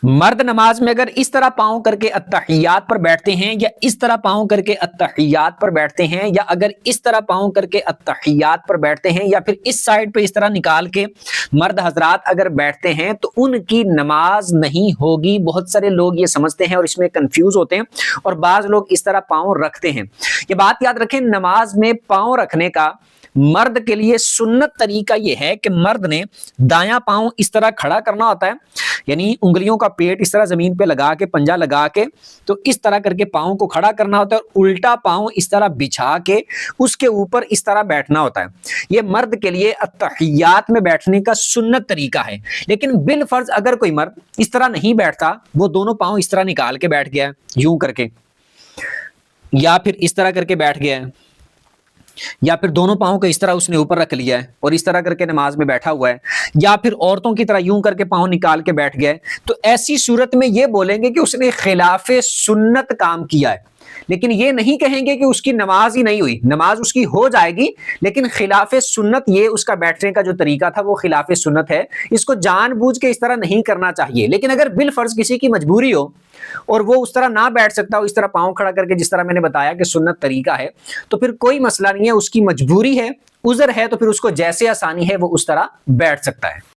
मर्द नमाज में अगर इस तरह पाँव करके अत्तहियात पर बैठते हैं या इस तरह पाँव करके अत्तहियात पर बैठते हैं या अगर इस तरह पाँव करके अत्तहियात पर बैठते हैं या फिर इस साइड पे इस तरह निकाल के मर्द हजरात अगर बैठते हैं तो उनकी नमाज नहीं होगी। बहुत सारे लोग ये समझते हैं और इसमें कंफ्यूज होते हैं और बाज लोग इस तरह पाँव रखते हैं। ये बात याद रखें, नमाज में पाँव रखने का मर्द के लिए सुन्नत तरीका यह है कि मर्द ने दायां पाँव इस तरह खड़ा करना होता है, यानी उंगलियों का पेट इस तरह जमीन पे लगा के, पंजा लगा के, तो इस तरह करके पाँव को खड़ा करना होता है और उल्टा पाँव इस तरह बिछा के उसके ऊपर इस तरह बैठना होता है। ये मर्द के लिए अत्तहियात में बैठने का सुन्नत तरीका है। लेकिन बिल फर्ज अगर कोई मर्द इस तरह नहीं बैठता, वो दोनों पाँव इस तरह निकाल के बैठ गया है यूं करके, या फिर इस तरह करके बैठ गया है, या फिर दोनों पाँव को इस तरह उसने ऊपर रख लिया है और इस तरह करके नमाज में बैठा हुआ है, या फिर औरतों की तरह यूं करके पाँव निकाल के बैठ गया है, तो ऐसी सूरत में ये बोलेंगे कि उसने खिलाफे सुन्नत काम किया है। लेकिन ये नहीं कहेंगे कि उसकी नमाज ही नहीं हुई, नमाज उसकी हो जाएगी, लेकिन खिलाफे सुन्नत, ये उसका बैठने का जो तरीका था वो खिलाफे सुन्नत है। इसको जानबूझ के इस तरह नहीं करना चाहिए। लेकिन अगर बिल फर्ज किसी की मजबूरी हो और वो उस तरह ना बैठ सकता हो, इस तरह पाँव खड़ा करके जिस तरह मैंने बताया कि सुन्नत तरीका है, तो फिर कोई मसला नहीं है, उसकी मजबूरी है, उज़र है, तो फिर उसको जैसे आसानी है वो उस तरह बैठ सकता है।